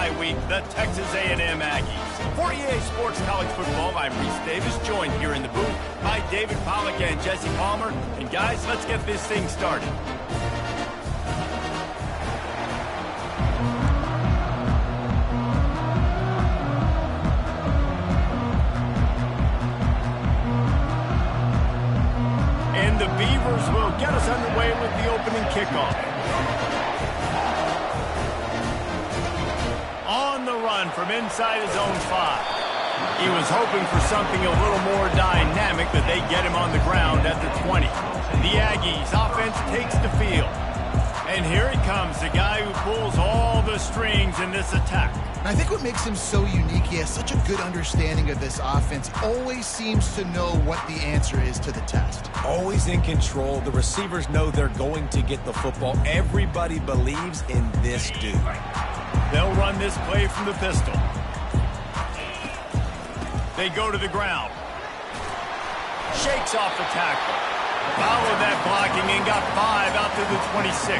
bye week, the Texas A&M Aggies. For EA Sports College Football, I'm Reese Davis, joined here in the booth by David Pollack and Jesse Palmer. And guys, let's get this thing started. And the Beavers will get us underway with the opening kickoff. On the run from inside his own 5. He was hoping for something a little more dynamic, but they get him on the ground at the 20. The Aggies offense takes the field. And here he comes, the guy who pulls all the strings in this attack. I think what makes him so unique, he has such a good understanding of this offense. Always seems to know what the answer is to the test. Always in control. The receivers know they're going to get the football. Everybody believes in this dude. They'll run this play from the pistol. They go to the ground. Shakes off the tackle. Followed that blocking and got 5 out to the 26.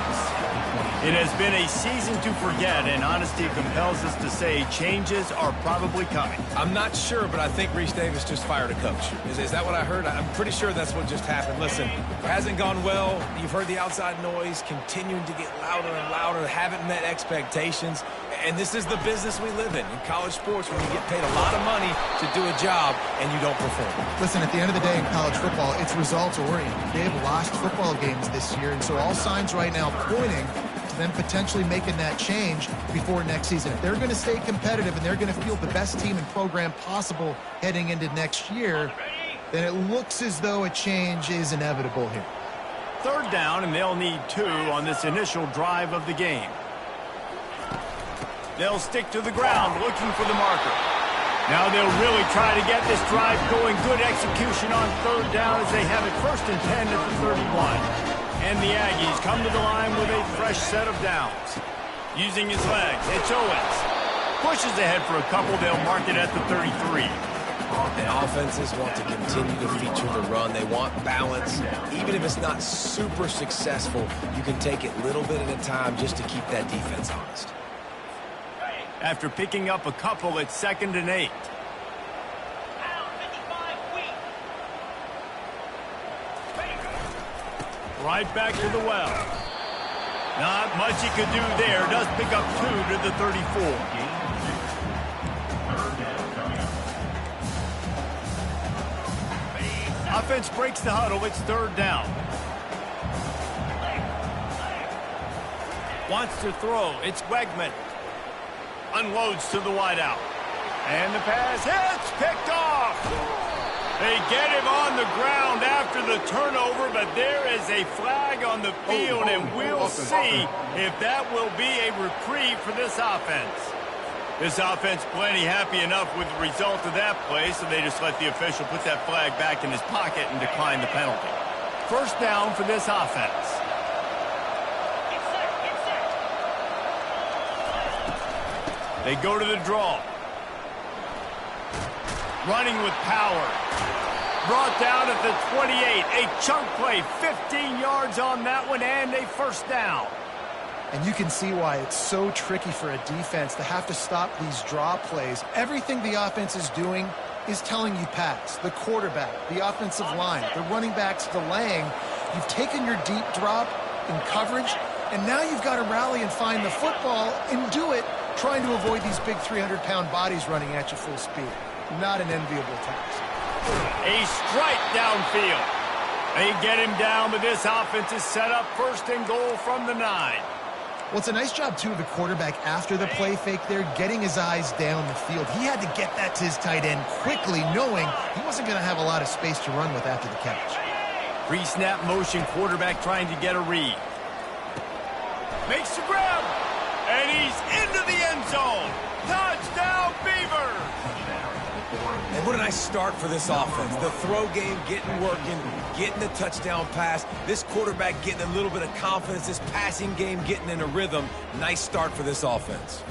It has been a season to forget, and honesty compels us to say changes are probably coming. I'm not sure, but I think Reese Davis just fired a coach. Is that what I heard? I'm pretty sure that's what just happened. Listen, it hasn't gone well. You've heard the outside noise continuing to get louder and louder. Haven't met expectations. And this is the business we live in college sports, when you get paid a lot of money to do a job and you don't perform. Listen, at the end of the day in college football, it's results-oriented. They have lost football games this year, and so all signs right now pointing to them potentially making that change before next season. If they're going to stay competitive and they're going to field the best team and program possible heading into next year, then it looks as though a change is inevitable here. 3rd down, and they'll need 2 on this initial drive of the game. They'll stick to the ground looking for the marker. Now they'll really try to get this drive going. Good execution on 3rd down as they have it 1st and 10 at the 31. And the Aggies come to the line with a fresh set of downs. Using his legs, it's Owens. Pushes ahead for a couple. They'll mark it at the 33. And offenses want to continue to feature the run. They want balance. Even if it's not super successful, you can take it little bit at a time just to keep that defense honest. After picking up a couple, it's 2nd and 8. Right back to the well. Not much he could do there. Does pick up 2 to the 34. Offense breaks the huddle. It's 3rd down. Wants to throw. It's Wegman. Unloads to the wideout. And the pass hits. Picked off. They get him on the ground after the turnover, but there is a flag on the field, and we'll see if that will be a reprieve for this offense. This offense plenty happy enough with the result of that play, so they just let the official put that flag back in his pocket and decline the penalty. 1st down for this offense. They go to the draw. Running with power. Brought down at the 28. A chunk play, 15 yards on that one, and a 1st down. And you can see why it's so tricky for a defense to have to stop these draw plays. Everything the offense is doing is telling you pass. The quarterback, the offensive line, the running backs delaying. You've taken your deep drop in coverage, and now you've got to rally and find the football and do it, trying to avoid these big 300-pound bodies running at you full speed. Not an enviable task. A strike downfield. They get him down, but this offense is set up 1st and goal from the 9. Well, it's a nice job, too, of the quarterback after the play fake there, getting his eyes down the field. He had to get that to his tight end quickly, knowing he wasn't going to have a lot of space to run with after the catch. Pre-snap motion, quarterback trying to get a read. Makes the grab, and he's into the end zone. Touchdown, Beavers! And what a nice start for this offense. The throw game getting working, getting the touchdown pass. This quarterback getting a little bit of confidence. This passing game getting in a rhythm. Nice start for this offense.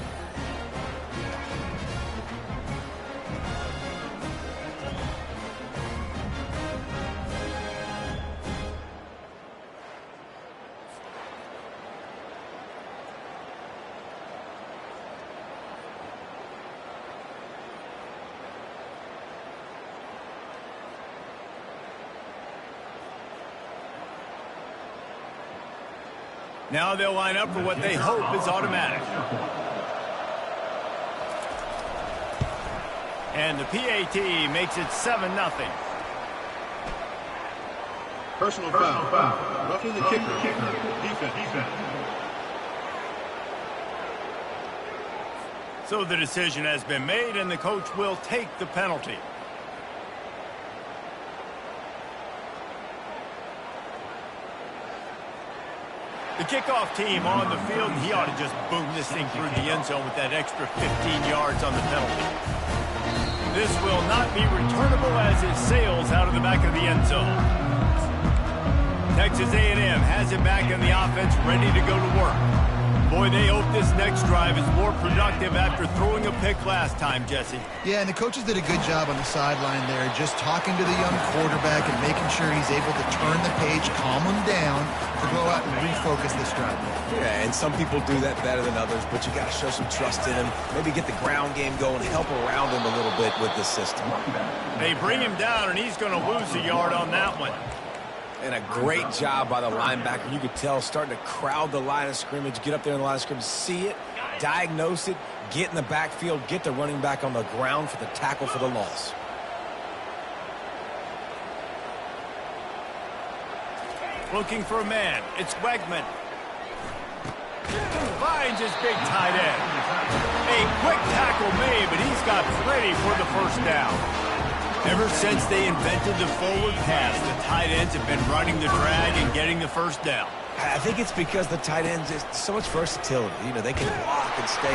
Now they'll line up for what they hope is automatic. And the PAT makes it 7-0. Personal foul. Roughing the kicker. Defense. So the decision has been made, and the coach will take the penalty. The kickoff team on the field, he ought to just boom this thing through the end zone with that extra 15 yards on the penalty. This will not be returnable as it sails out of the back of the end zone. Texas A&M has it back in the offense, ready to go to work. Boy, they hope this next drive is more productive after throwing a pick last time, Jesse. Yeah, and the coaches did a good job on the sideline there, just talking to the young quarterback and making sure he's able to turn the page, calm him down, to go out and refocus this drive. Yeah, and some people do that better than others, but you got to show some trust in him. Maybe get the ground game going, help around him a little bit with the system. They bring him down, and he's going to lose a yard on that one. And a great job by the linebacker. You could tell starting to crowd the line of scrimmage, get up there in the line of scrimmage, see it, diagnose it, get in the backfield, get the running back on the ground for the tackle for the loss. Looking for a man. It's Wegman. Finds his big tight end. A quick tackle made, but he's got plenty for the first down. Ever since they invented the forward pass, the tight ends have been running the drag and getting the first down. I think it's because the tight ends is so much versatility. You know, they can block and stay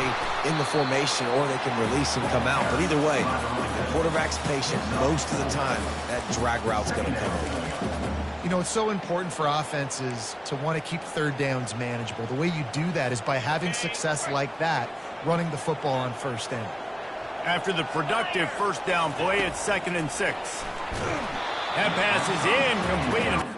in the formation, or they can release and come out. But either way, the quarterback's patient most of the time. That drag route's going to come. You know, it's so important for offenses to want to keep third downs manageable. The way you do that is by having success like that, running the football on first down. After the productive first down play, it's 2nd and 6. That pass is incomplete.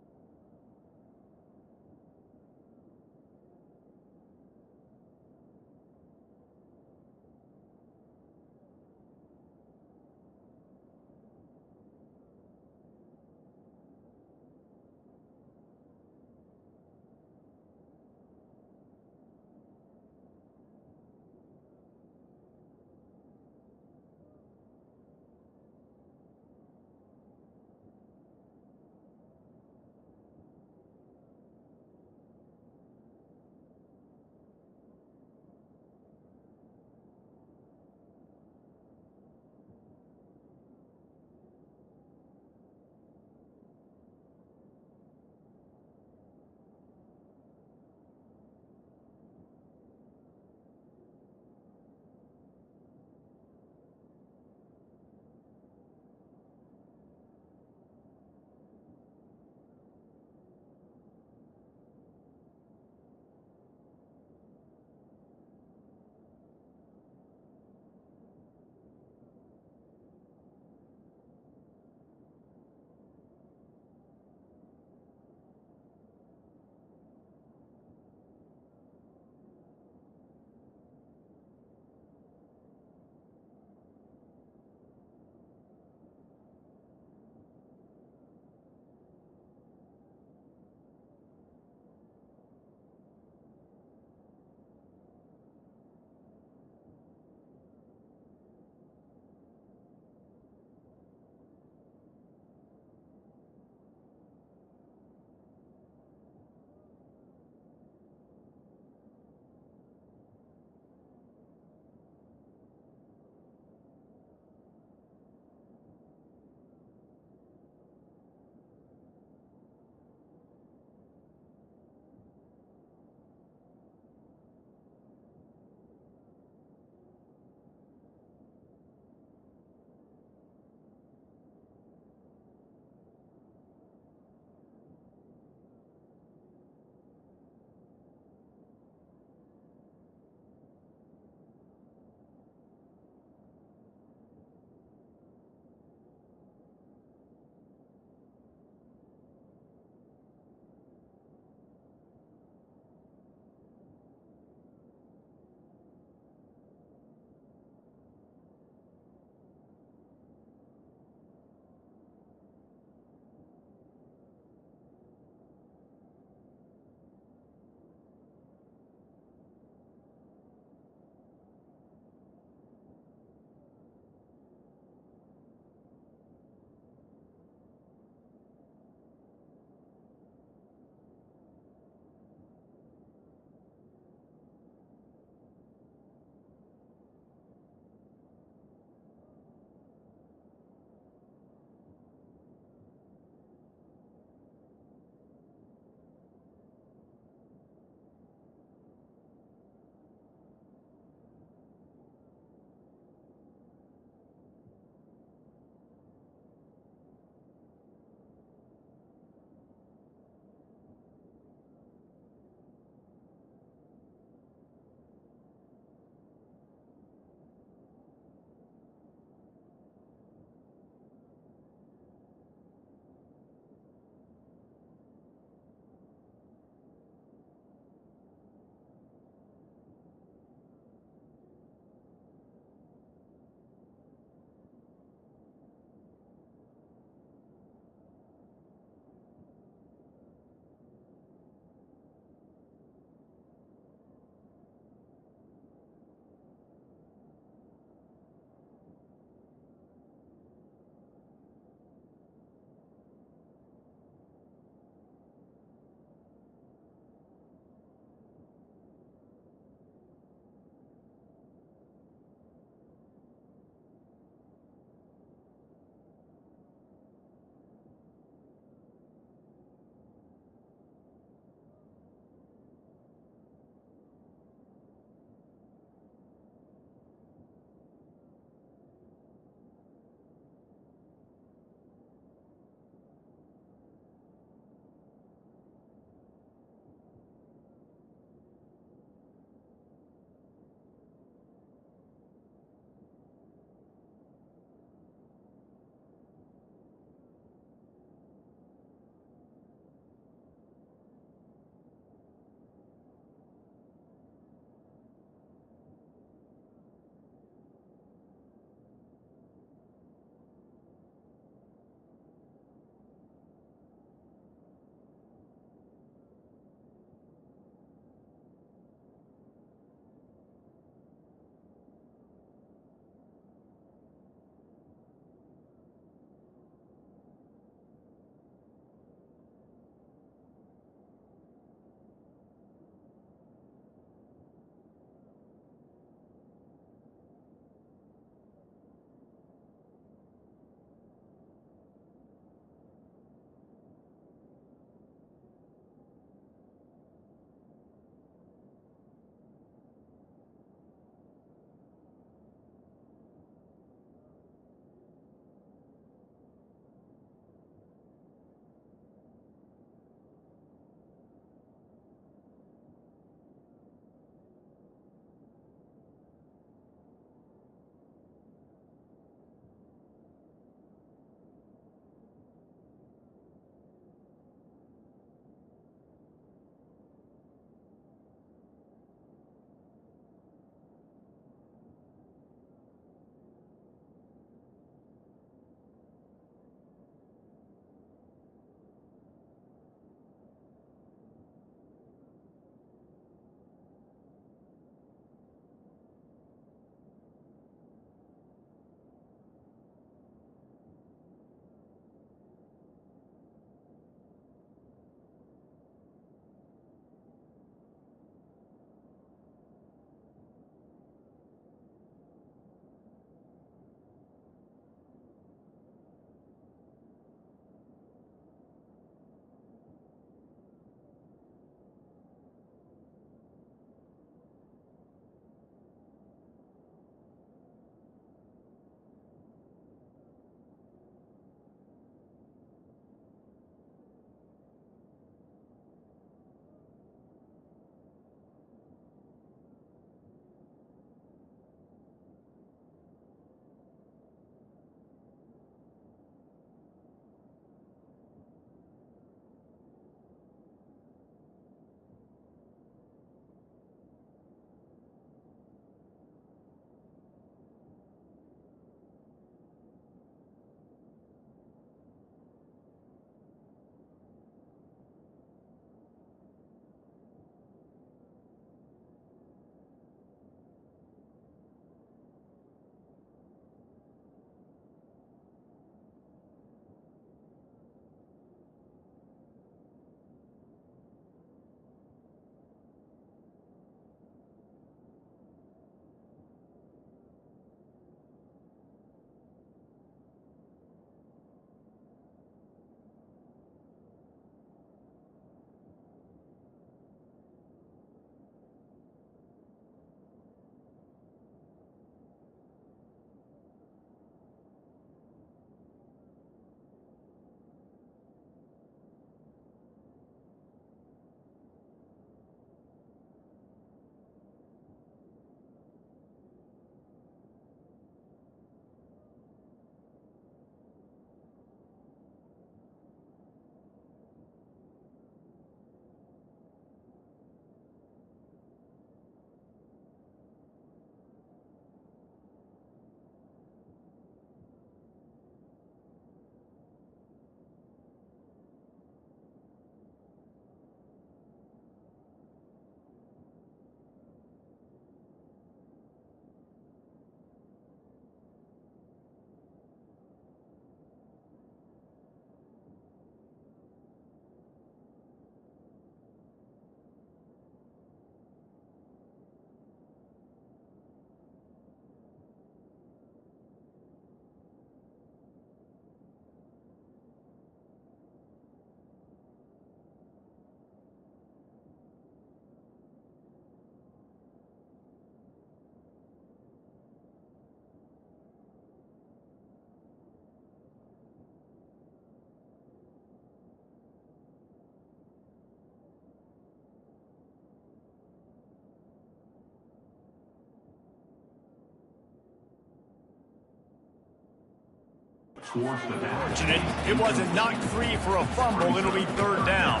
Fortunate it wasn't knocked free for a fumble. It'll be third down.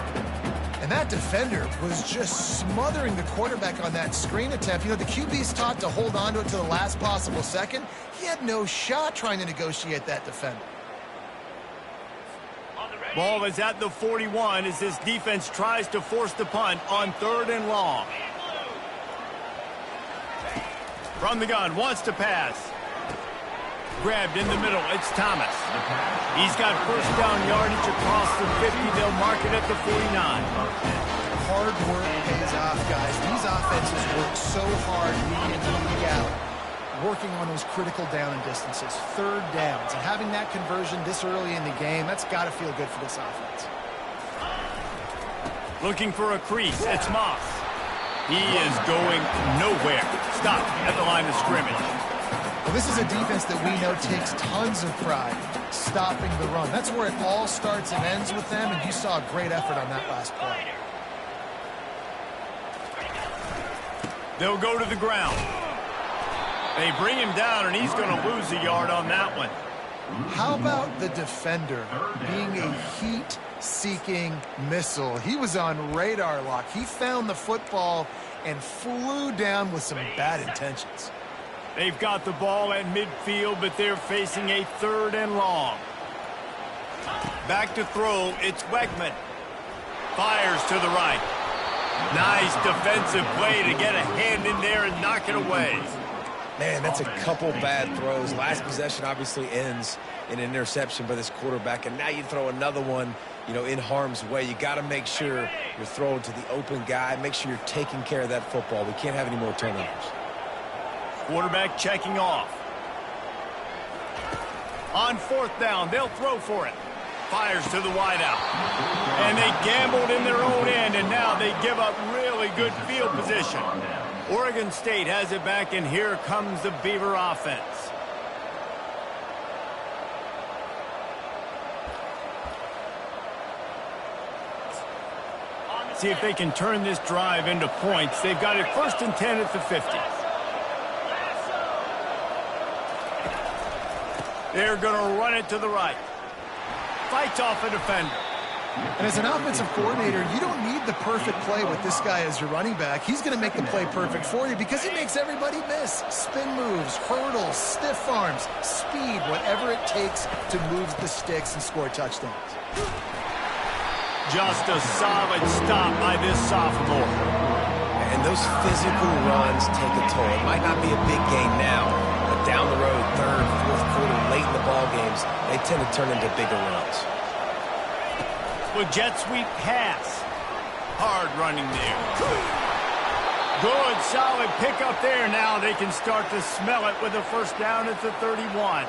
And that defender was just smothering the quarterback on that screen attempt. You know, the QB's taught to hold on to it to the last possible second. He had no shot trying to negotiate that defender. Ball is at the 41 as this defense tries to force the punt on third and long. From the gun, wants to pass. Grabbed in the middle, it's Thomas. He's got first down yardage across the 50. They'll mark it at the 49. Hard work pays off, guys. These offenses work so hard week in and week out, working on those critical down and distances, third downs. And having that conversion this early in the game, that's got to feel good for this offense. Looking for a crease, it's Moss. He is going nowhere. Stop at the line of scrimmage. Well, this is a defense that we know takes tons of pride stopping the run. That's where it all starts and ends with them, and you saw a great effort on that last play. They'll go to the ground. They bring him down, and he's going to lose a yard on that one. How about the defender being a heat-seeking missile? He was on radar lock. He found the football and flew down with some bad intentions. They've got the ball at midfield, but they're facing a third and long. Back to throw, it's Wegman. Fires to the right. Nice defensive play to get a hand in there and knock it away. Man, that's a couple bad throws. Last possession obviously ends in an interception by this quarterback, and now you throw another one, you know, in harm's way. You got to make sure you're throwing to the open guy. Make sure you're taking care of that football. We can't have any more turnovers. Quarterback checking off. On fourth down, they'll throw for it. Fires to the wideout. And they gambled in their own end, and now they give up really good field position. Oregon State has it back, and here comes the Beaver offense. See if they can turn this drive into points. They've got it 1st and 10 at the 50. They're going to run it to the right. Fights off a defender. And as an offensive coordinator, you don't need the perfect play with this guy as your running back. He's going to make the play perfect for you because he makes everybody miss. Spin moves, hurdles, stiff arms, speed, whatever it takes to move the sticks and score touchdowns. Just a solid stop by this sophomore. And those physical runs take a toll. It might not be a big game now, but down the road, third, fourth quarter, late in the ball games, they tend to turn into bigger runs. With jet sweep pass. Hard running there. Good, solid pickup there. Now they can start to smell it with a first down at the 31.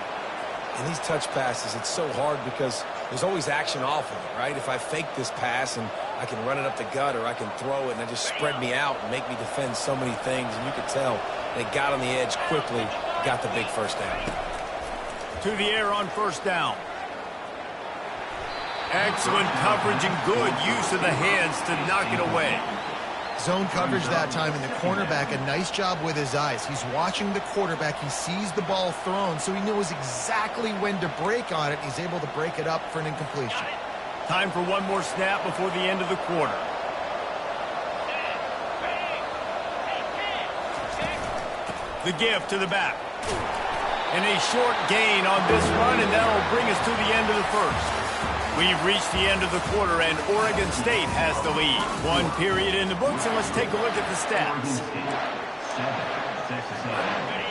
In these touch passes, it's so hard because there's always action off of it, right? If I fake this pass and I can run it up the gut or I can throw it and they just spread me out and make me defend so many things, and you can tell they got on the edge quickly, got the big first down. To the air on first down. Excellent coverage and good use of the hands to knock it away. Zone coverage that time, and the cornerback, a nice job with his eyes. He's watching the quarterback. He sees the ball thrown, so he knows exactly when to break on it. He's able to break it up for an incompletion. Time for one more snap before the end of the quarter. The give to the back. And a short gain on this run, and that'll bring us to the end of the first. We've reached the end of the quarter, and Oregon State has the lead. One period in the books, and let's take a look at the stats.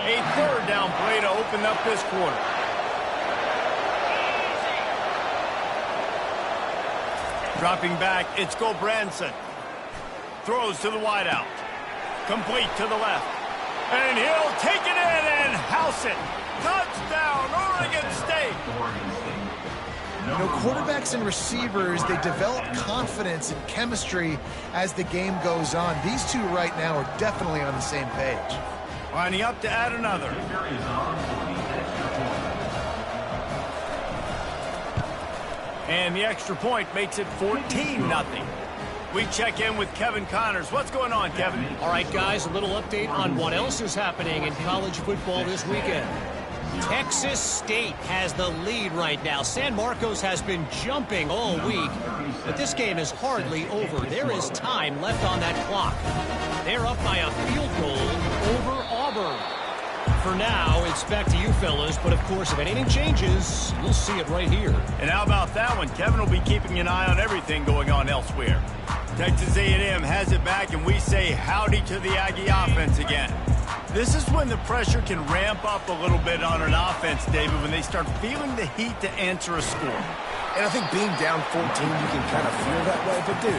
A third down play to open up this quarter. Dropping back, it's Gulbranson. Throws to the wideout. Complete to the left. And he'll take it in and house it. Touchdown, Oregon State. You know, quarterbacks and receivers, they develop confidence and chemistry as the game goes on. These two right now are definitely on the same page. Lining up to add another. And the extra point makes it 14-0. We check in with Kevin Connors. What's going on, Kevin? All right, guys, a little update on what else is happening in college football this weekend. Texas State has the lead right now. San Marcos has been jumping all week, but this game is hardly over. There is time left on that clock. They're up by a field goal over Auburn. For now, it's back to you fellas, but of course, if anything changes, you'll see it right here. And how about that one? Kevin will be keeping an eye on everything going on elsewhere. Texas A&M has it back, and we say howdy to the Aggie offense again. This is when the pressure can ramp up a little bit on an offense, David, when they start feeling the heat to answer a score. And I think being down 14, you can kind of feel that way. But, dude,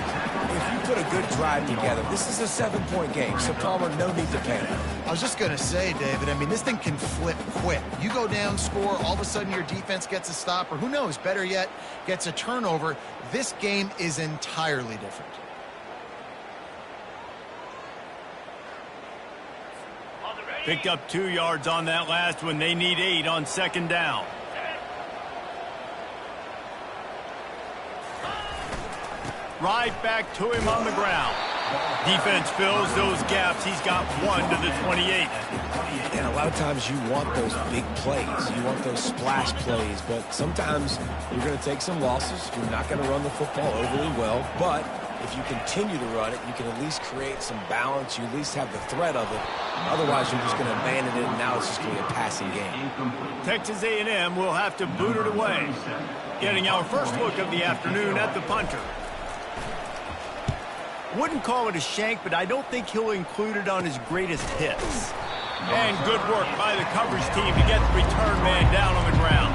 if you put a good drive together, this is a 7-point game. So, Palmer, no need to panic. I was just going to say, David, I mean, this thing can flip quick. You go down, score, all of a sudden your defense gets a stop, or who knows, better yet, gets a turnover. This game is entirely different. Picked up 2 yards on that last one. They need 8 on second down. Right back to him on the ground. Defense fills those gaps. He's got 1 to the 28. And a lot of times you want those big plays. You want those splash plays. But sometimes you're going to take some losses. You're not going to run the football overly well. But if you continue to run it, you can at least create some balance. You at least have the threat of it. Otherwise, you're just going to abandon it, and now it's just going to be a passing game. Texas A&M will have to boot it away. Getting our first look of the afternoon at the punter. Wouldn't call it a shank, but I don't think he'll include it on his greatest hits. And good work by the coverage team to get the return man down on the ground.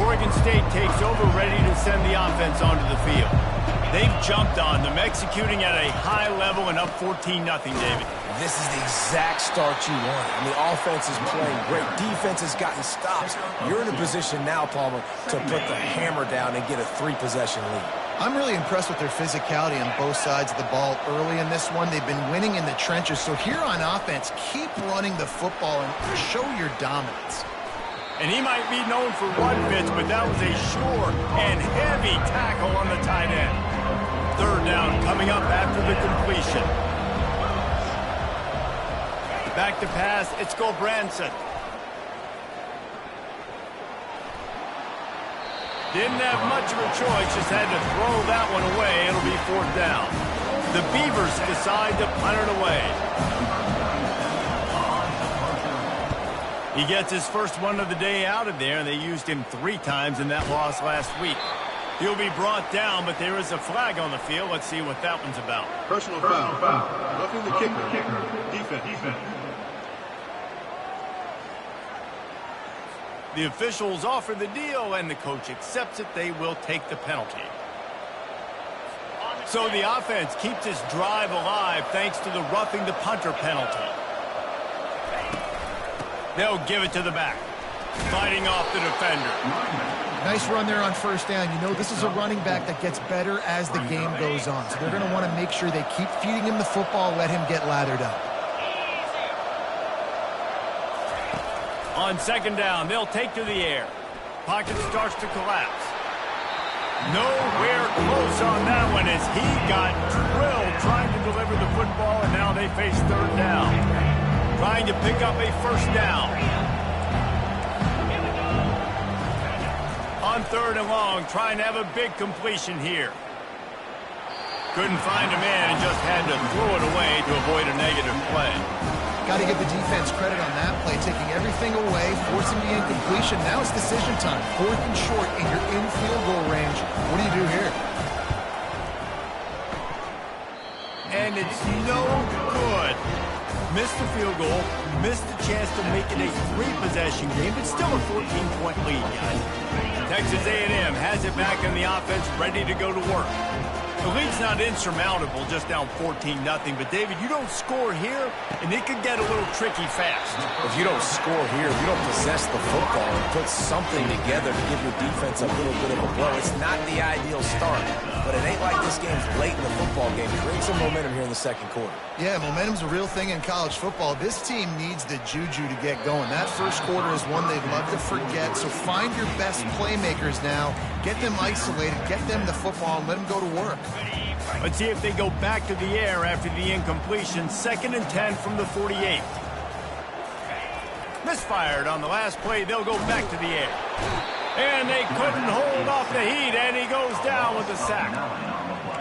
Oregon State takes over, ready to send the offense onto the field. They've jumped on them, executing at a high level and up 14-0, David. This is the exact start you want. And the offense is playing great. Defense has gotten stops. You're in a position now, Palmer, to put the hammer down and get a 3-possession lead. I'm really impressed with their physicality on both sides of the ball early in this one. They've been winning in the trenches. So here on offense, keep running the football and show your dominance. And he might be known for one pitch, but that was a sure and heavy tackle on the tight end. Third down coming up after the completion. Back to pass, it's Gulbranson. Didn't have much of a choice, just had to throw that one away. It'll be 4th down. The Beavers decide to punt it away. He gets his first one of the day out of there. They used him 3 times in that loss last week. He'll be brought down, but there is a flag on the field. Let's see what that one's about. Personal foul. Roughing the kicker. Defense. The officials offer the deal, and the coach accepts it. They will take the penalty. So the offense keeps this drive alive thanks to the roughing the punter penalty. They'll give it to the back. Fighting off the defender. Nice run there on first down. You know, this is a running back that gets better as the game goes on. So they're going to want to make sure they keep feeding him the football, let him get lathered up. On second down, they'll take to the air. Pocket starts to collapse. Nowhere close on that one as he got drilled trying to deliver the football, and now they face third down. Trying to pick up a first down. On 3rd and long, trying to have a big completion here. Couldn't find a man and just had to throw it away to avoid a negative play. Got to give the defense credit on that play, taking everything away, forcing the incompletion. Now it's decision time. 4th and short, and you're in field goal range. What do you do here? And it's no good. Missed the field goal, missed the chance to make it a 3-possession game, but still a 14-point lead, guys. Texas A&M has it back in the offense, ready to go to work. The lead's not insurmountable, just down 14-0. But, David, you don't score here, and it could get a little tricky fast. If you don't score here, if you don't possess the football and put something together to give your defense a little bit of a blow, it's not the ideal start. But it ain't like this game's late in the football game. Create some momentum here in the second quarter. Yeah, momentum's a real thing in college football. This team needs the juju to get going. That first quarter is one they'd love to forget. So find your best playmakers now. Get them isolated. Get them the football and let them go to work. Let's see if they go back to the air after the incompletion. 2nd and 10 from the 48. Misfired on the last play. They'll go back to the air. And they couldn't hold off the heat, and he goes down with a sack.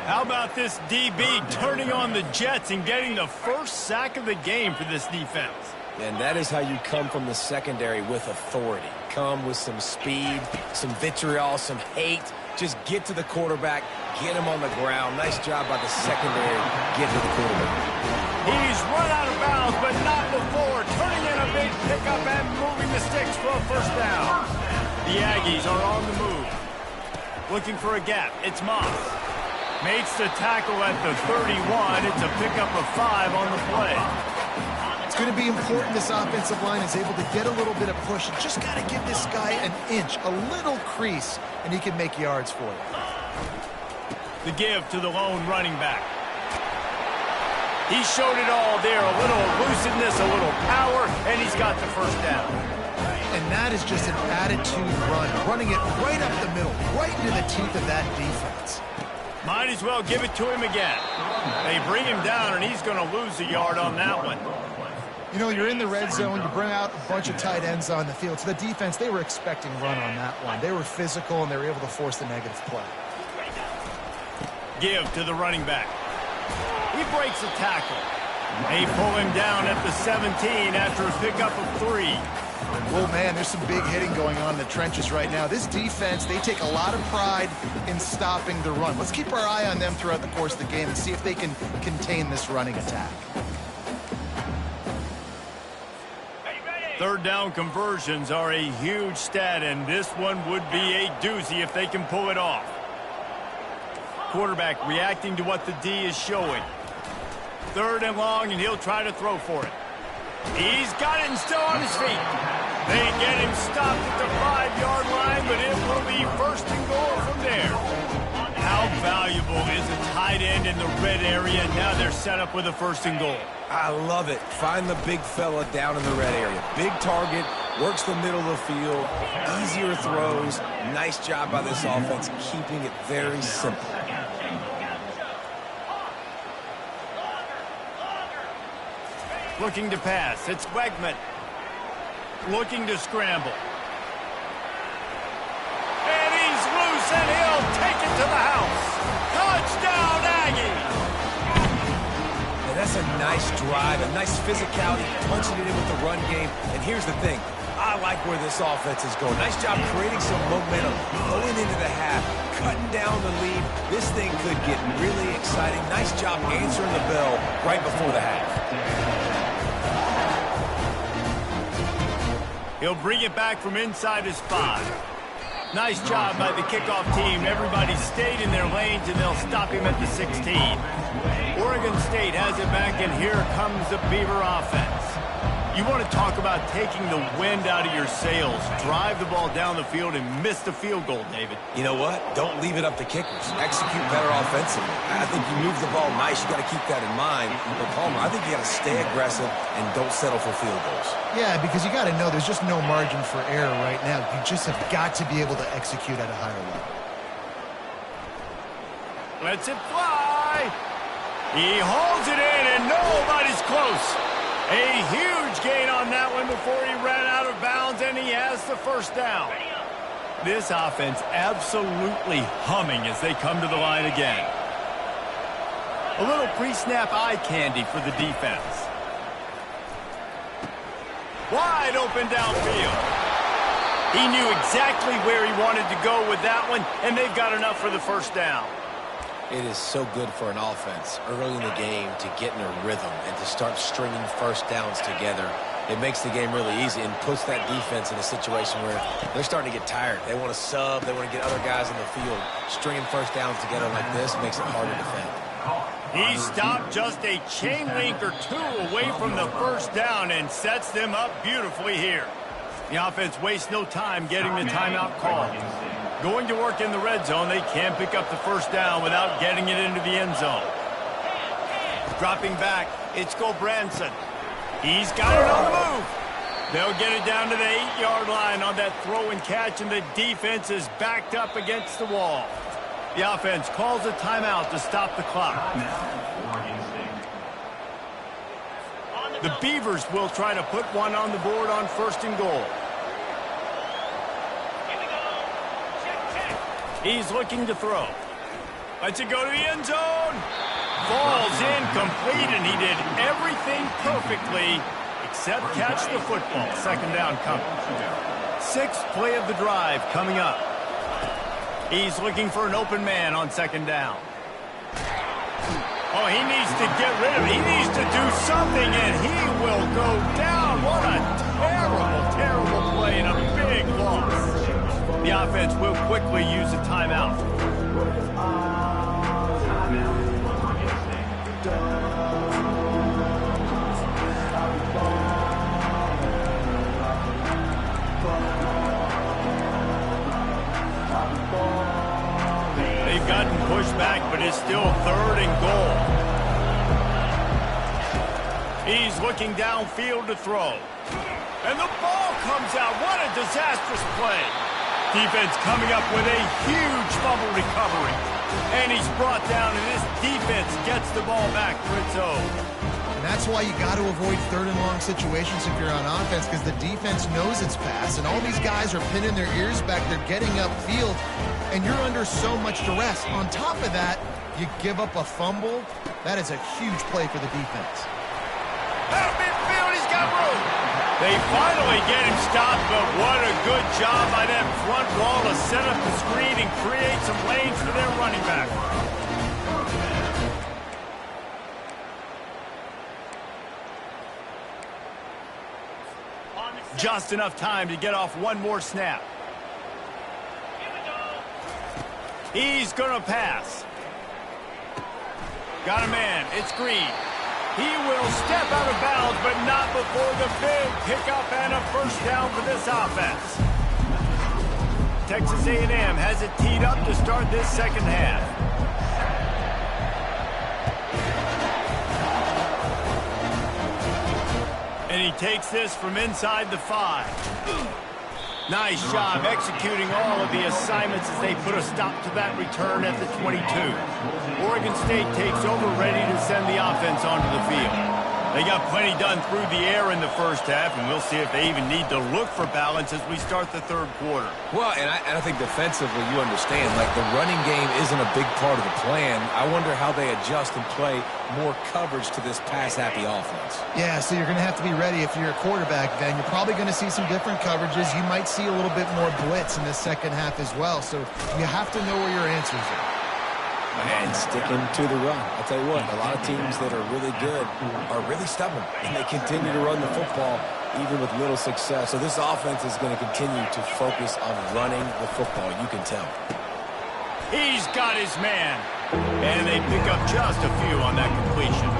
How about this DB turning on the Jets and getting the first sack of the game for this defense? And that is how you come from the secondary with authority. Come with some speed, some vitriol, some hate. Just get to the quarterback, get him on the ground. Nice job by the secondary. Get to the quarterback. He's run out of bounds, but not before. Turning in a big pickup and moving the sticks for a first down. The Aggies are on the move. Looking for a gap. It's Moss. Makes the tackle at the 31. It's a pickup of 5 on the play. It's going to be important this offensive line is able to get a little bit of push. You just got to give this guy an inch, a little crease, and he can make yards for you. The give to the lone running back. He showed it all there. A little elusiveness, a little power, and he's got the first down. And that is just an attitude run, running it right up the middle, right into the teeth of that defense. Might as well give it to him again. They bring him down, and he's going to lose a yard on that one. You know, you're in the red zone, you bring out a bunch of tight ends on the field. So the defense, they were expecting run on that one. They were physical, and they were able to force the negative play. Give to the running back. He breaks a tackle. They pull him down at the 17 after a pickup of 3. Oh, man, there's some big hitting going on in the trenches right now. This defense, they take a lot of pride in stopping the run. Let's keep our eye on them throughout the course of the game and see if they can contain this running attack. Third down conversions are a huge stat, and this one would be a doozy if they can pull it off. Quarterback reacting to what the D is showing. 3rd and long, and he'll try to throw for it. He's got it and still on his feet. They get him stopped at the 5-yard line, but it will be 1st and goal from there. How valuable is a tight end in the red area? Now they're set up with a 1st and goal. I love it. Find the big fella down in the red area. Big target, works the middle of the field, easier throws. Nice job by this offense, keeping it very simple. Looking to pass. It's Wegman. Looking to scramble. And he's loose, and he'll take it to the house. Touchdown, Aggies! And that's a nice drive, a nice physicality, punching it in with the run game. And here's the thing. I like where this offense is going. Nice job creating some momentum, going into the half, cutting down the lead. This thing could get really exciting. Nice job answering the bell right before the half. He'll bring it back from inside his 5. Nice job by the kickoff team. Everybody stayed in their lanes, and they'll stop him at the 16. Oregon State has it back, and here comes the Beaver offense. You want to talk about taking the wind out of your sails. Drive the ball down the field and miss the field goal, David. You know what? Don't leave it up to kickers. Execute better offensively. I think you move the ball nice. You got to keep that in mind. But Palmer, I think you got to stay aggressive and don't settle for field goals. Yeah, because you got to know there's just no margin for error right now. You just have got to be able to execute at a higher level. Lets it fly. He holds it in, and nobody's close. A huge gain on that one before he ran out of bounds, and he has the 1st down. This offense absolutely humming as they come to the line again. A little pre-snap eye candy for the defense. Wide open downfield. He knew exactly where he wanted to go with that one, and they've got enough for the 1st down. It is so good for an offense early in the game to get in a rhythm and to start stringing 1st downs together. It makes the game really easy and puts that defense in a situation where they're starting to get tired. They want to sub. They want to get other guys in the field. Stringing 1st downs together like this makes it hard to defend. He stopped just a chain link or 2 away from the 1st down and sets them up beautifully here. The offense wastes no time getting the timeout called. Going to work in the red zone, they can't pick up the 1st down without getting it into the end zone. Dropping back, it's Gobranson. He's got it on the move. They'll get it down to the 8-yard line on that throw and catch, and the defense is backed up against the wall. The offense calls a timeout to stop the clock. The Beavers will try to put one on the board on 1st and goal. He's looking to throw. Lets it go to the end zone. Falls incomplete, and he did everything perfectly except catch the football. 2nd down coming. 6th play of the drive coming up. He's looking for an open man on 2nd down. Oh, he needs to get rid of it. He needs to do something, and he will go down. What a terrible, terrible play and a big loss. The offense will quickly use a timeout. They've gotten pushed back, but it's still 3rd and goal. He's looking downfield to throw. And the ball comes out. What a disastrous play. Defense coming up with a huge fumble recovery. And he's brought down, and this defense gets the ball back for its own. And that's why you got to avoid 3rd and long situations if you're on offense, because the defense knows it's pass, and all these guys are pinning their ears back. They're getting upfield, and you're under so much duress. On top of that, you give up a fumble. That is a huge play for the defense. Out midfield, he's got room. They finally get him stopped, but what a good job by that front wall to set up the screen and create some lanes for their running back. Just enough time to get off one more snap. He's going to pass. Got a man. It's Green. He will step out of bounds, but not before the big pickup and a 1st down for this offense. Texas A&M has it teed up to start this 2nd half. And he takes this from inside the 5. Nice job executing all of the assignments as they put a stop to that return at the 22. Oregon State takes over, ready to send the offense onto the field. They got plenty done through the air in the 1st half, and we'll see if they even need to look for balance as we start the 3rd quarter. Well, and I think defensively, you understand, like the running game isn't a big part of the plan. I wonder how they adjust and play more coverage to this pass-happy offense. Yeah, so you're going to have to be ready if you're a quarterback, then. You're probably going to see some different coverages. You might see a little bit more blitz in the 2nd half as well, so you have to know where your answers are. And sticking to the run. I'll tell you what, a lot of teams that are really good are really stubborn, and they continue to run the football even with little success. So this offense is going to continue to focus on running the football, you can tell. He's got his man, and they pick up just a few on that completion.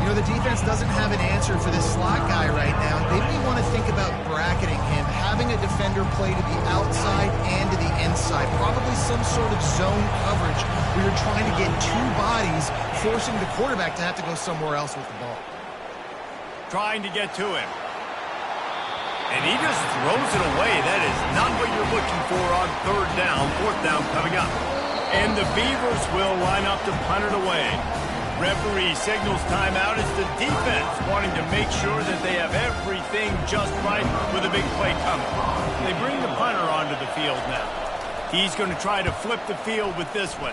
You know, the defense doesn't have an answer for this slot guy right now. They may want to think about bracketing him, having a defender play to the outside and to the inside, probably some sort of zone coverage where you're trying to get 2 bodies, forcing the quarterback to have to go somewhere else with the ball. Trying to get to him. And he just throws it away. That is not what you're looking for on 3rd down, 4th down coming up. And the Beavers will line up to punt it away. Referee signals timeout as the defense wanting to make sure that they have everything just right with a big play coming. They bring the punter onto the field now. He's going to try to flip the field with this one.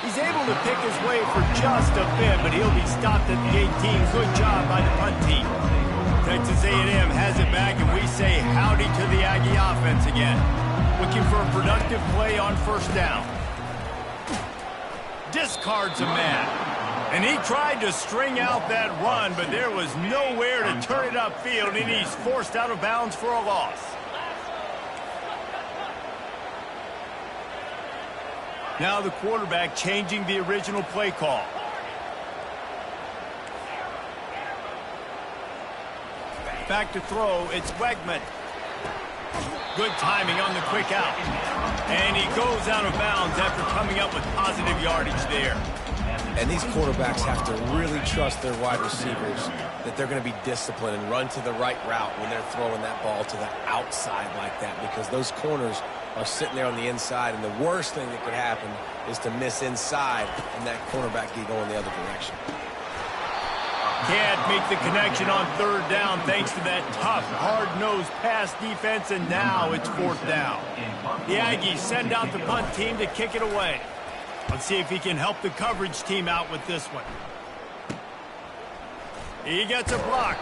He's able to pick his way for just a bit, but he'll be stopped at the 18. Good job by the punt team. Texas A&M has it back, and we say howdy to the Aggie offense again. Looking for a productive play on 1st down. Discards a man. And he tried to string out that run, but there was nowhere to turn it upfield, and he's forced out of bounds for a loss. Now the quarterback changing the original play call. Back to throw, it's Wegman. Good timing on the quick out. And he goes out of bounds after coming up with positive yardage there. And these quarterbacks have to really trust their wide receivers that they're going to be disciplined and run to the right route when they're throwing that ball to the outside like that, because those corners are sitting there on the inside, and the worst thing that could happen is to miss inside and that cornerback be going the other direction. Can't make the connection on third down thanks to that tough, hard-nosed pass defense, and now it's fourth down. The Aggies send out the punt team to kick it away. Let's see if he can help the coverage team out with this one. He gets a block.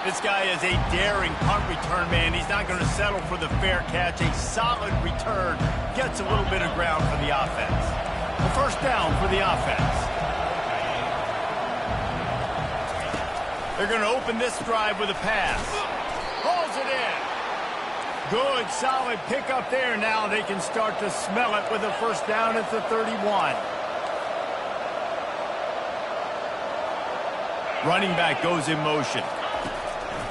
This guy is a daring punt return man. He's not going to settle for the fair catch. A solid return gets a little bit of ground for the offense. The first down for the offense. They're going to open this drive with a pass. Hauls it in. Good, solid pickup there. Now they can start to smell it with a first down at the 31. Running back goes in motion.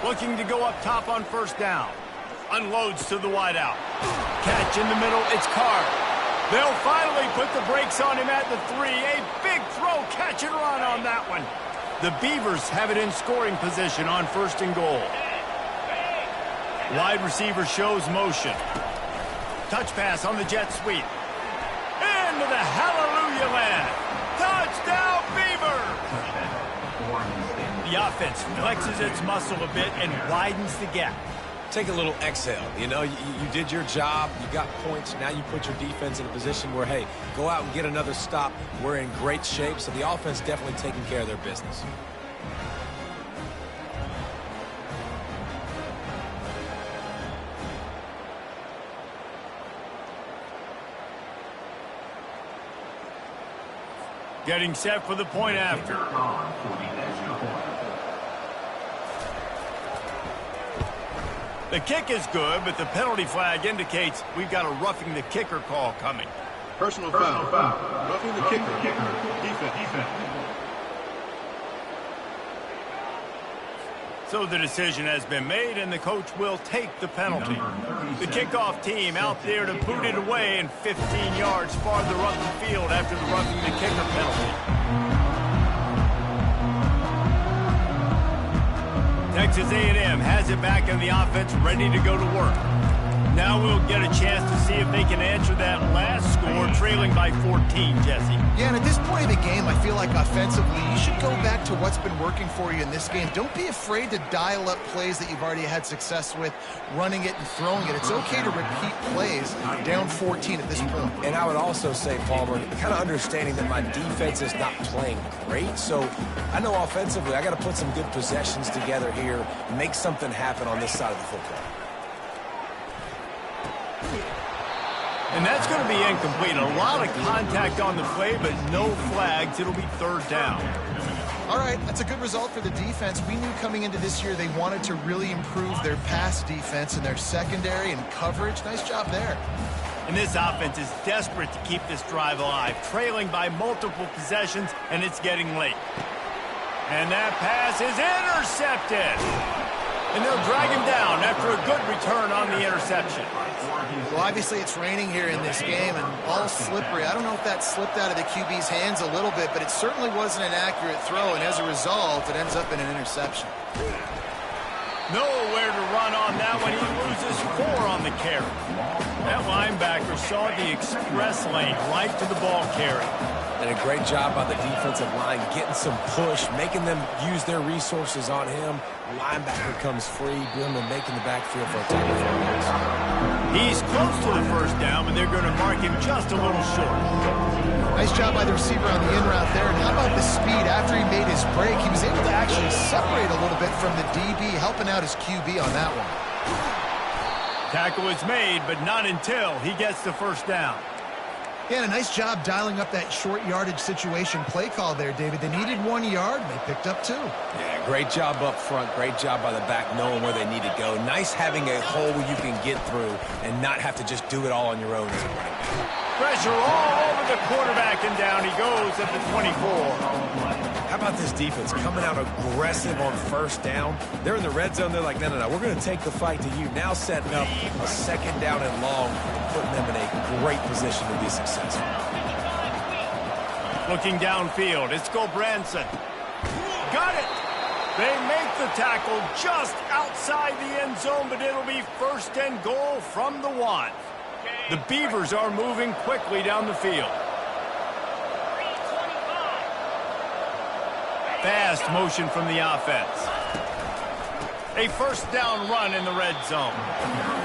Looking to go up top on first down. Unloads to the wideout. Catch in the middle. It's Carr. They'll finally put the brakes on him at the 3. A big throw, catch and run on that one. The Beavers have it in scoring position on first and goal. Wide receiver shows motion. Touch pass on the jet sweep. Into the hallelujah land. Touchdown, Beavers! The offense flexes its muscle a bit and widens the gap. Take a little exhale. You know, you did your job. You got points. Now you put your defense in a position where, hey, go out and get another stop. We're in great shape, so the offense definitely taking care of their business. Getting set for the point after. The kick is good, but the penalty flag indicates we've got a roughing the kicker call coming. Personal foul. Roughing the kicker. Defense. So the decision has been made, and the coach will take the penalty. The kickoff team out there to boot it away and 15 yards farther up the field after the roughing the kicker penalty. Texas A&M has it back in the offense, ready to go to work. Now we'll get a chance to see if they can answer that last score, trailing by 14, Jesse. Yeah, and at this point of the game, I feel like offensively, you should go back to what's been working for you in this game. Don't be afraid to dial up plays that you've already had success with, running it and throwing it. It's okay to repeat plays down 14 at this point. And I would also say, Palmer, kind of understanding that my defense is not playing great. So I know offensively, I got to put some good possessions together here, make something happen on this side of the football. And that's going to be incomplete. A lot of contact on the play, but no flags. It'll be third down. All right, that's a good result for the defense. We knew coming into this year they wanted to really improve their pass defense and their secondary and coverage. Nice job there. And this offense is desperate to keep this drive alive, trailing by multiple possessions, and it's getting late. And that pass is intercepted. And they'll drag him down after a good return on the interception. Well, obviously it's raining here in this game and all slippery. I don't know if that slipped out of the QB's hands a little bit, but it certainly wasn't an accurate throw, and as a result, it ends up in an interception. Nowhere to run on that one. He loses 4 on the carry. That linebacker saw the express lane right to the ball carry. And a great job by the defensive line, getting some push, making them use their resources on him. Linebacker comes free, doing and making the backfield for a tackle for a loss. He's close to the first down, but they're going to mark him just a little short. Nice job by the receiver on the in route there. And how about the speed after he made his break? He was able to actually separate a little bit from the DB, helping out his QB on that one. Tackle is made, but not until he gets the first down. Yeah, and a nice job dialing up that short yardage situation play call there, David. They needed 1 yard, and they picked up 2. Yeah, great job up front. Great job by the back knowing where they need to go. Nice having a hole where you can get through and not have to just do it all on your own as a running back. Pressure all over the quarterback, and down he goes at the 24. How about this defense coming out aggressive on first down? They're in the red zone. They're like, no, we're going to take the fight to you. Now setting up a second down and long, putting them in a great position to be successful. Looking downfield, it's Gulbranson. Got it! They make the tackle just outside the end zone, but it'll be first and goal from the 1. The Beavers are moving quickly down the field. Fast motion from the offense. A first down run in the red zone.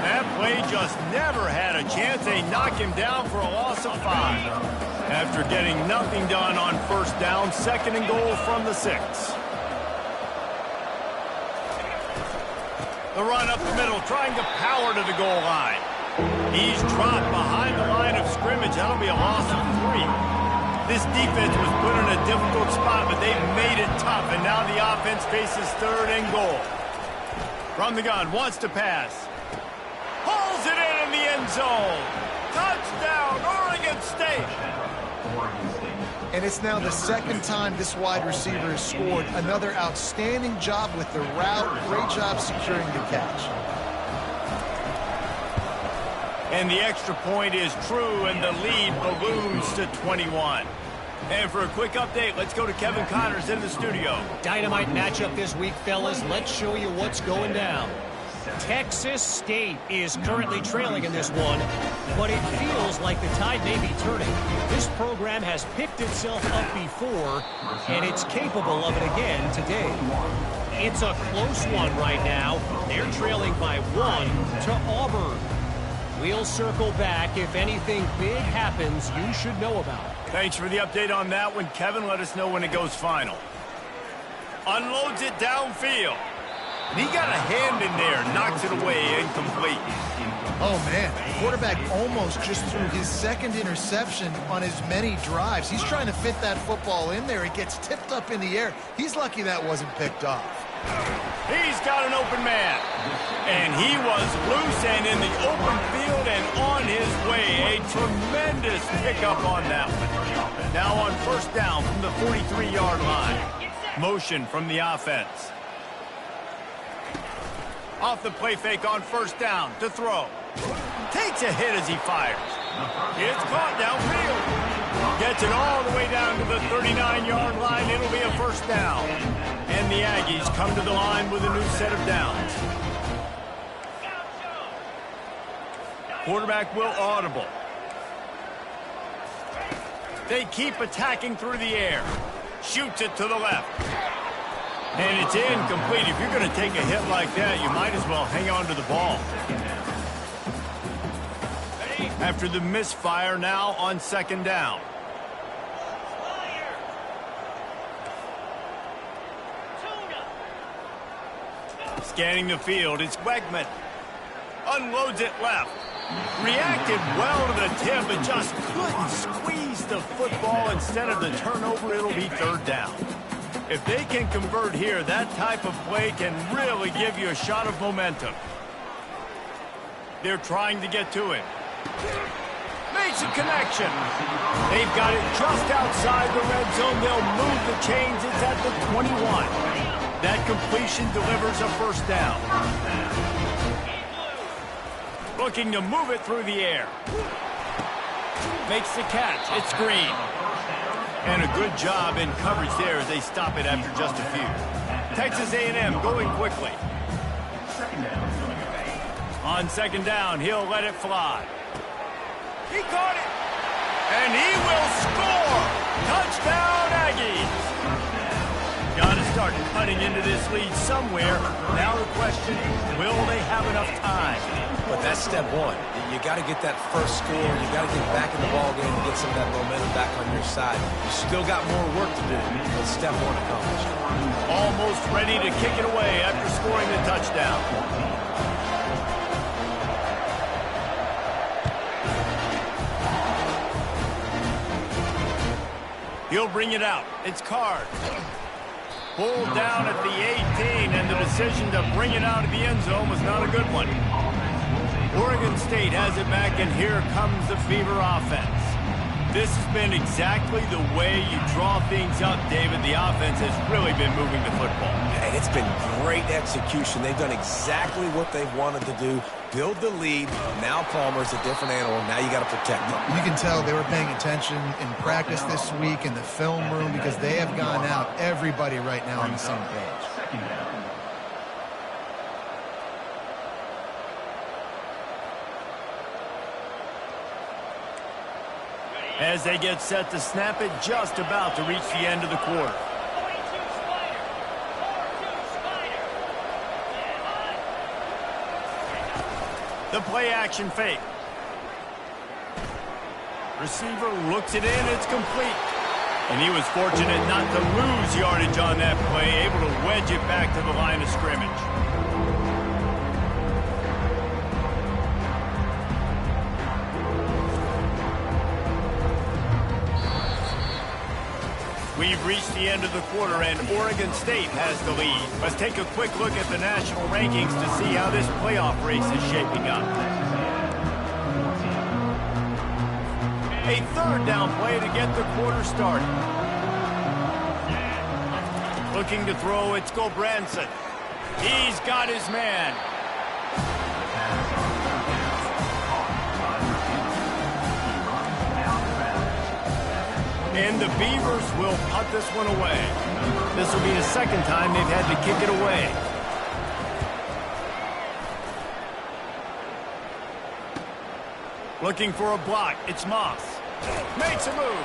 That play just never had a chance. They knock him down for a loss of 5. After getting nothing done on first down, 2nd and goal from the 6. The run up the middle, trying to power to the goal line. He's dropped behind the line of scrimmage. That'll be a loss of 3. This defense was put in a difficult spot, but they've made it tough, and now the offense faces 3rd and goal. From the gun, wants to pass. Pulls it in the end zone. Touchdown, Oregon State. And it's now the 2nd time this wide receiver has scored. Another outstanding job with the route. Great job securing the catch. And the extra point is true, and the lead balloons to 21. And for a quick update, let's go to Kevin Connors in the studio. Dynamite matchup this week, fellas. Let's show you what's going down. Texas State is currently trailing in this one, but it feels like the tide may be turning. This program has picked itself up before, and it's capable of it again today. It's a close one right now. They're trailing by 1 to Auburn. We'll circle back. If anything big happens, you should know about it. Thanks for the update on that one, Kevin. Let us know when it goes final. Unloads it downfield. And he got a hand in there, knocks it away, incomplete. Oh, man. The quarterback almost just threw his 2nd interception on as many drives. He's trying to fit that football in there. It gets tipped up in the air. He's lucky that wasn't picked off. He's got an open man. And he was loose and in the open field and on his way. A tremendous pickup on that one. Now on first down from the 43-yard line. Motion from the offense. Off the play fake on first down to throw. Takes a hit as he fires. It's caught downfield. Gets it all the way down to the 39-yard line. It'll be a first down. And the Aggies come to the line with a new set of downs. Quarterback will audible. They keep attacking through the air. Shoots it to the left. And it's incomplete. If you're going to take a hit like that, you might as well hang on to the ball. After the misfire, now on 2nd down. Scanning the field, it's Wegman. Unloads it left. Reacted well to the tip, but just couldn't squeeze the football. Instead of the turnover, it'll be 3rd down. If they can convert here, that type of play can really give you a shot of momentum. They're trying to get to it. Makes a connection. They've got it just outside the red zone. They'll move the chains. It's at the 21. That completion delivers a first down. Looking to move it through the air. Makes the catch. It's Green. And a good job in coverage there as they stop it after just a few. Texas A&M going quickly. On 2nd down, he'll let it fly. He caught it. And he will score. Touchdown, Aggies. Got to start cutting into this lead somewhere. Now the question, will they have enough time? But that's step 1. You got to get that first score. You got to get back in the ball game and get some of that momentum back on your side. You still got more work to do, but step 1 accomplished. Almost ready to kick it away after scoring the touchdown. He'll bring it out. It's Card. Pulled down at the 18, and the decision to bring it out of the end zone was not a good one. Oregon State has it back, and here comes the Beaver offense. This has been exactly the way you draw things up, David. The offense has really been moving the football. And it's been great execution. They've done exactly what they've wanted to do. Build the lead. Now Palmer's a different animal. Now you got to protect him. You can tell they were paying attention in practice this week in the film room because they have gone out, everybody right now on the same page. As they get set to snap it, just about to reach the end of the quarter. The play action fake. Receiver looks it in, it's complete. And he was fortunate not to lose yardage on that play, able to wedge it back to the line of scrimmage. We've reached the end of the quarter, and Oregon State has the lead. Let's take a quick look at the national rankings to see how this playoff race is shaping up. A third down play to get the quarter started. Looking to throw, it's Gulbranson. He's got his man. And the Beavers will punt this one away. This will be the second time they've had to kick it away. Looking for a block, it's Moss. Makes a move.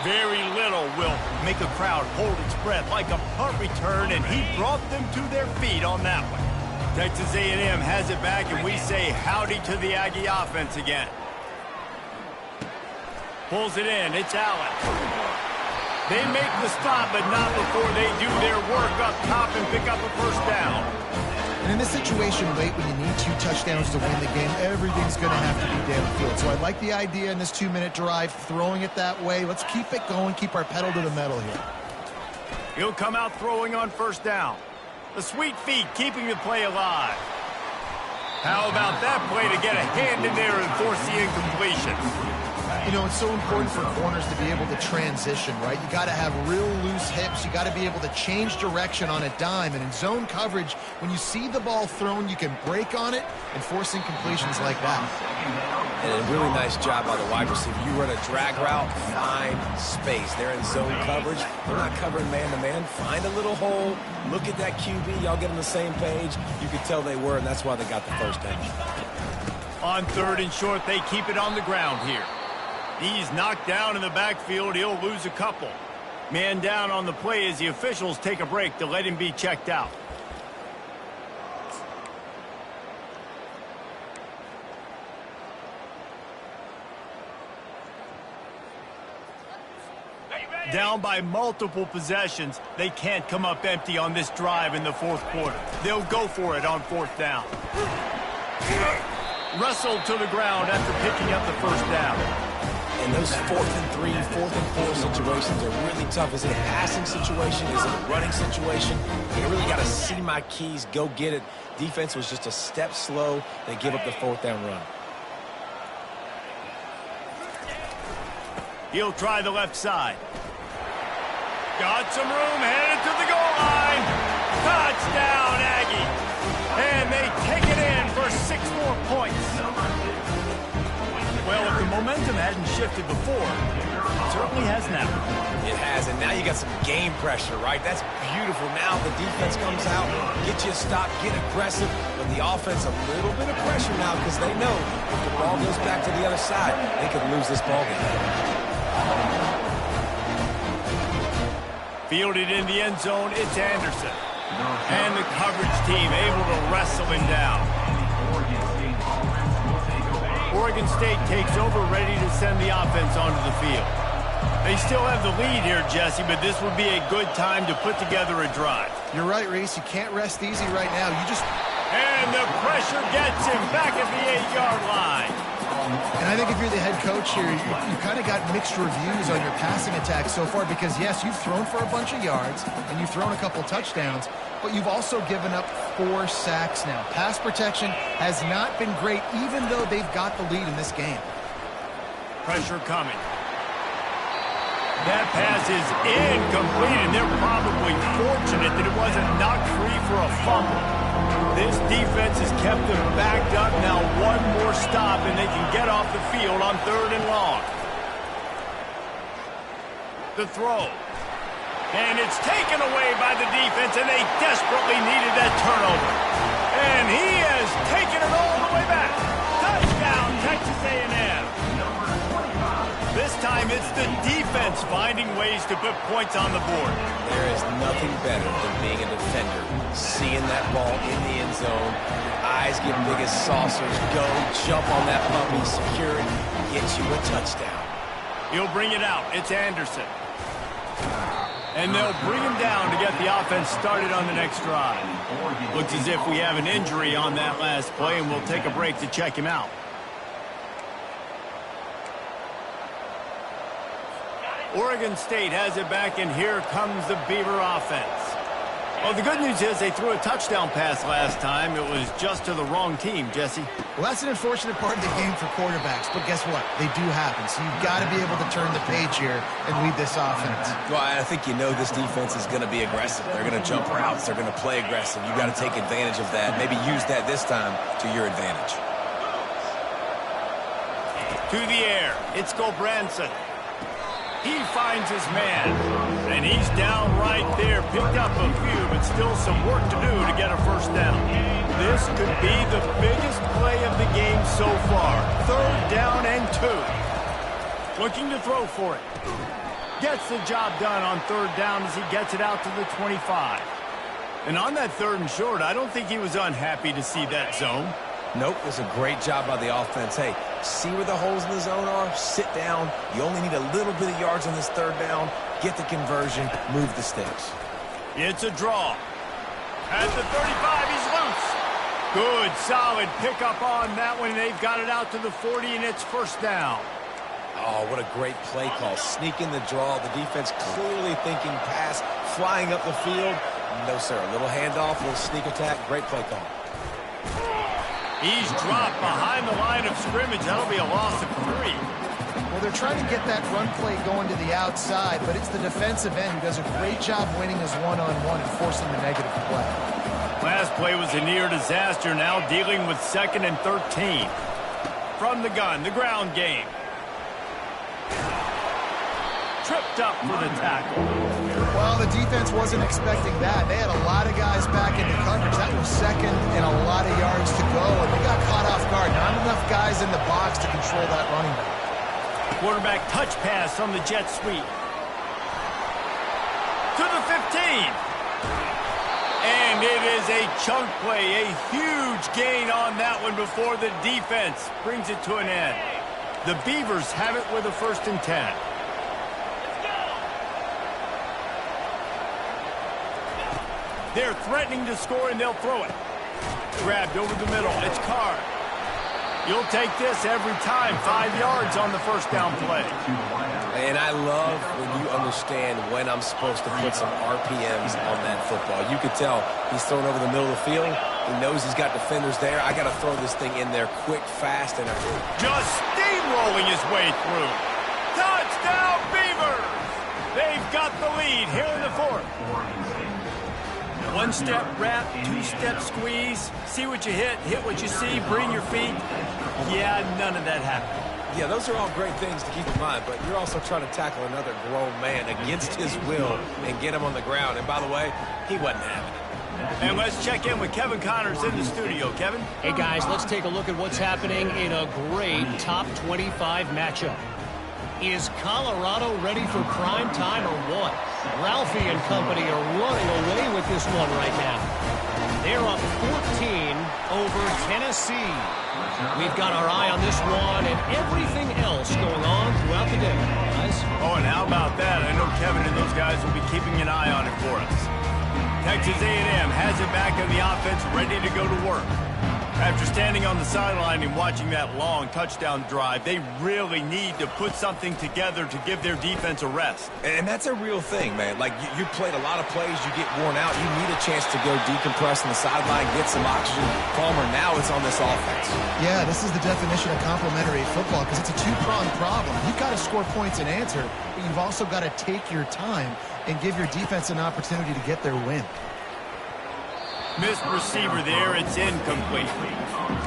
Very little will make a crowd hold its breath like a punt return, and he brought them to their feet on that one. Texas A&M has it back, and we say howdy to the Aggie offense again. Pulls it in, it's Allen. They make the stop, but not before they do their work up top and pick up a first down. And in this situation late when you need 2 touchdowns to win the game, everything's going to have to be downfield. So I like the idea in this 2-minute drive, throwing it that way. Let's keep it going, keep our pedal to the metal here. He'll come out throwing on first down. The sweet feet keeping the play alive. How about that play to get a hand in there and force the incompletion? You know, it's so important for corners to be able to transition, right? You got to have real loose hips. You got to be able to change direction on a dime. And in zone coverage, when you see the ball thrown, you can break on it and force incompletions like that. And a really nice job by the wide receiver. You run a drag route, find space. They're in zone coverage. They're not covering man-to-man. Find a little hole. Look at that QB. Y'all get on the same page. You could tell they were, and that's why they got the first down. On third and short, they keep it on the ground here. He's knocked down in the backfield. He'll lose a couple. Man down on the play as the officials take a break to let him be checked out. Down by multiple possessions, they can't come up empty on this drive in the fourth quarter. They'll go for it on fourth down. Wrestled to the ground after picking up the first down. And those 4th and 3, 4th and 4 situations are really tough. Is it a passing situation? Is it a running situation? You really got to see my keys, go get it. Defense was just a step slow. They give up the 4th down run. He'll try the left side. Got some room, headed to the goal line. Touchdown, Aggie. And they take it in for 6 more points. Well, if the momentum hadn't shifted before, it certainly has now. It has, and now you got some game pressure, right? That's beautiful. Now the defense comes out, get you a stop, get aggressive, but the offense a little bit of pressure now because they know if the ball goes back to the other side, they could lose this ball game. Fielded in the end zone, it's Anderson. And the coverage team able to wrestle him down. Oregon State takes over, ready to send the offense onto the field. They still have the lead here, Jesse, but this would be a good time to put together a drive. You're right, Reese. You can't rest easy right now. And the pressure gets him back at the 8-yard line. And I think if you're the head coach here, you kind of got mixed reviews on your passing attack so far because, yes, you've thrown for a bunch of yards and you've thrown a couple touchdowns, but you've also given up 4 sacks now. Pass protection has not been great, even though they've got the lead in this game. Pressure coming. That pass is incomplete, and they're probably fortunate that it wasn't knocked free for a fumble. This defense has kept them backed up. Now one more stop, and they can get off the field on 3rd and long. The throw. And it's taken away by the defense, and they desperately needed that turnover. And he has taken it all the way back. Touchdown, Texas A&M. This time is finding ways to put points on the board. There is nothing better than being a defender, seeing that ball in the end zone, eyes get big as saucers, go, jump on that puppy, secure it, get you a touchdown. He'll bring it out. It's Anderson. And they'll bring him down to get the offense started on the next drive. Looks as if we have an injury on that last play, and we'll take a break to check him out. Oregon State has it back, and here comes the Beaver offense. Well, the good news is they threw a touchdown pass last time. It was just to the wrong team, Jesse. Well, that's an unfortunate part of the game for quarterbacks, but guess what? They do happen, so you've got to be able to turn the page here and lead this offense. Well, I think you know this defense is going to be aggressive. They're going to jump routes. They're going to play aggressive. You've got to take advantage of that. Maybe use that this time to your advantage. To the air. It's Gulbranson. He finds his man, and he's down right there. Picked up a few, but still some work to do to get a first down. This could be the biggest play of the game so far. 3rd down and 2. Looking to throw for it. Gets the job done on 3rd down as he gets it out to the 25. And on that 3rd and short, I don't think he was unhappy to see that zone. Nope, it was a great job by the offense. Hey, see where the holes in the zone are, sit down. You only need a little bit of yards on this 3rd down. Get the conversion, move the sticks. It's a draw. At the 35, he's loose. Good, solid pickup on that one. They've got it out to the 40, and it's 1st down. Oh, what a great play call. Sneak in the draw. The defense clearly thinking pass, flying up the field. No, sir. A little handoff, a little sneak attack. Great play call. He's dropped behind the line of scrimmage. That'll be a loss of 3. Well, they're trying to get that run play going to the outside, but it's the defensive end who does a great job winning his one-on-one and forcing the negative play. Last play was a near disaster. Now dealing with 2nd and 13. From the gun, the ground game. Tripped up for the tackle. Well, the defense wasn't expecting that. They had a lot of guys back into coverage. That was 2nd and a lot of yards to go, and they got caught off guard. Not enough guys in the box to control that running back. Quarterback touch pass on the jet sweep. To the 15. And it is a chunk play, a huge gain on that one before the defense brings it to an end. The Beavers have it with a 1st and 10. They're threatening to score, and they'll throw it. Grabbed over the middle. It's Carr. You'll take this every time. 5 yards on the 1st down play. And I love when you understand when I'm supposed to put some RPMs on that football. You could tell he's throwing over the middle of the field. He knows he's got defenders there. I got to throw this thing in there quick, fast, and just steamrolling his way through. Touchdown, Beavers! They've got the lead here in the 4th. 1-step wrap, 2-step squeeze. See what you hit what you see, bring your feet. Yeah, none of that happened. Yeah, those are all great things to keep in mind, but you're also trying to tackle another grown man against his will and get him on the ground. And by the way, he wasn't having it. And let's check in with Kevin Connors in the studio. Kevin? Hey, guys, let's take a look at what's happening in a great top 25 matchup. Is Colorado ready for prime time or what? Ralphie and company are running away with this one right now. They're up 14 over Tennessee. We've got our eye on this one and everything else going on throughout the day, guys. Oh, and how about that? I know Kevin and those guys will be keeping an eye on it for us. Texas A&M has it back on the offense, ready to go to work. After standing on the sideline and watching that long touchdown drive, they really need to put something together to give their defense a rest. And that's a real thing, man. Like, you played a lot of plays, you get worn out, you need a chance to go decompress on the sideline, get some oxygen. Palmer, now it's on this offense. Yeah, this is the definition of complementary football because it's a two-pronged problem. You've got to score points and answer, but you've also got to take your time and give your defense an opportunity to get their win. Missed receiver there. It's incomplete.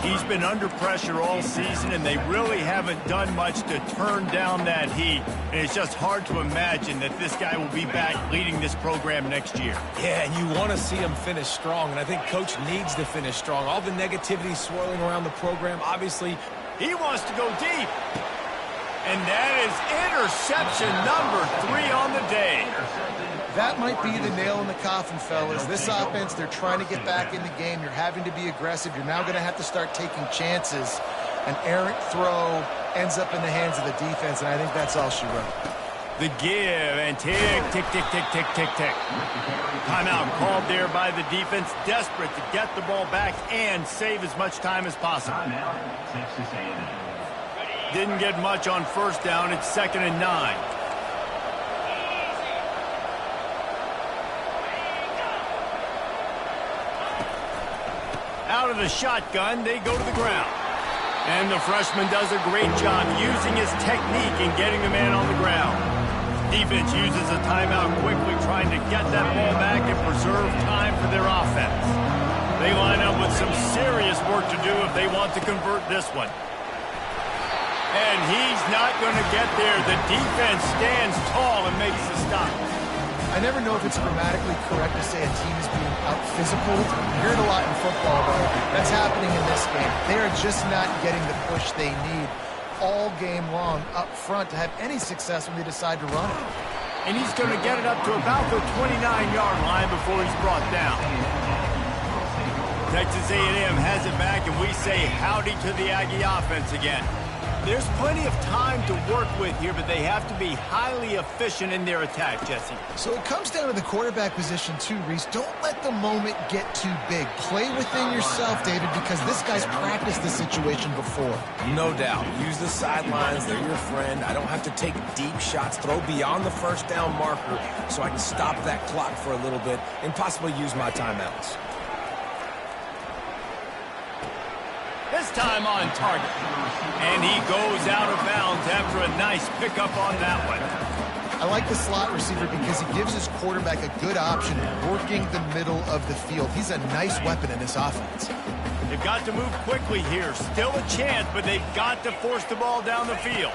He's been under pressure all season, and they really haven't done much to turn down that heat. And it's just hard to imagine that this guy will be back leading this program next year. Yeah, and you want to see him finish strong, and I think Coach needs to finish strong. All the negativity swirling around the program, obviously. He wants to go deep. And that is interception number 3 on the day. That might be the nail in the coffin, fellas. This offense, they're trying to get back in the game. You're having to be aggressive. You're now going to have to start taking chances. An errant throw ends up in the hands of the defense, and I think that's all she wrote. The give and tick, tick, tick, tick, tick, tick, tick. Timeout called there by the defense, desperate to get the ball back and save as much time as possible. Didn't get much on first down. It's 2nd and 9. Out of the shotgun, they go to the ground. And the freshman does a great job using his technique and getting the man on the ground. Defense uses a timeout quickly, trying to get that ball back and preserve time for their offense. They line up with some serious work to do if they want to convert this one. And he's not going to get there. The defense stands tall and makes the stop. I never know if it's grammatically correct to say a team is being out-physical. You hear it a lot in football, though. That's happening in this game. They are just not getting the push they need all game long up front to have any success when they decide to run it. And he's going to get it up to about the 29-yard line before he's brought down. Texas A&M has it back, and we say howdy to the Aggie offense again. There's plenty of time to work with here, but they have to be highly efficient in their attack, Jesse. So it comes down to the quarterback position too, Reese. Don't let the moment get too big. Play within yourself, David, because this guy's practiced this situation before. No doubt. Use the sidelines. They're your friend. I don't have to take deep shots, throw beyond the first down marker so I can stop that clock for a little bit and possibly use my timeouts. This time on target. And he goes out of bounds after a nice pickup on that one. I like the slot receiver because he gives his quarterback a good option working the middle of the field. He's a nice weapon in this offense. They've got to move quickly here. Still a chance, but they've got to force the ball down the field.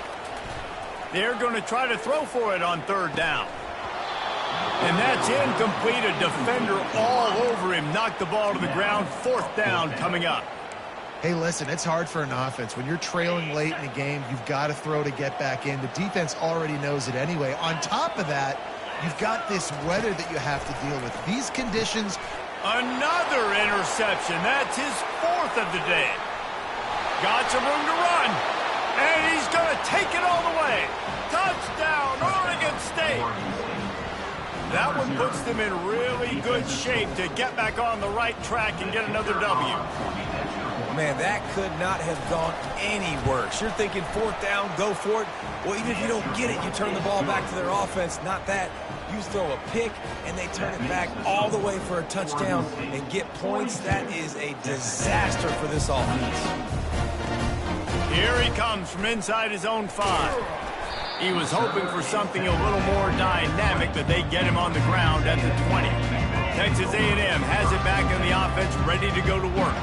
They're going to try to throw for it on 3rd down. And that's incomplete. A defender all over him. Knocked the ball to the ground. 4th down coming up. Hey, listen, it's hard for an offense. When you're trailing late in the game, you've got to throw to get back in. The defense already knows it anyway. On top of that, you've got this weather that you have to deal with. These conditions. Another interception. That's his 4th of the day. Got some room to run. And he's going to take it all the way. Touchdown, Oregon State. That one puts them in really good shape to get back on the right track and get another W. Man, that could not have gone any worse. You're thinking 4th down, go for it. Well, even if you don't get it, you turn the ball back to their offense. Not that. You throw a pick, and they turn it back all the way for a touchdown and get points. That is a disaster for this offense. Here he comes from inside his own 5. He was hoping for something a little more dynamic, but they get him on the ground at the 20. Texas A&M has it back in the offense, ready to go to work.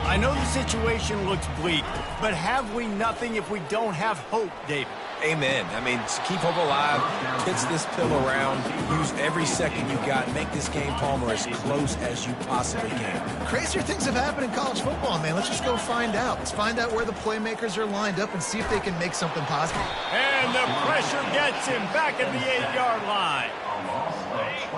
I know the situation looks bleak, but have we nothing if we don't have hope, David? Amen. I mean, keep hope alive, pitch this pill around, use every second you got, make this game, Palmer, as close as you possibly can. Crazier things have happened in college football, man. Let's just go find out. Let's find out where the playmakers are lined up and see if they can make something possible. And the pressure gets him back at the 8-yard line.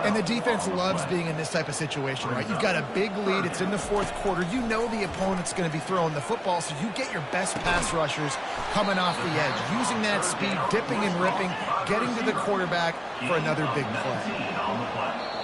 And the defense loves being in this type of situation, right? You've got a big lead. It's in the 4th quarter. You know the opponent's going to be throwing the football, so you get your best pass rushers coming off the edge, using that speed, dipping and ripping, getting to the quarterback for another big play.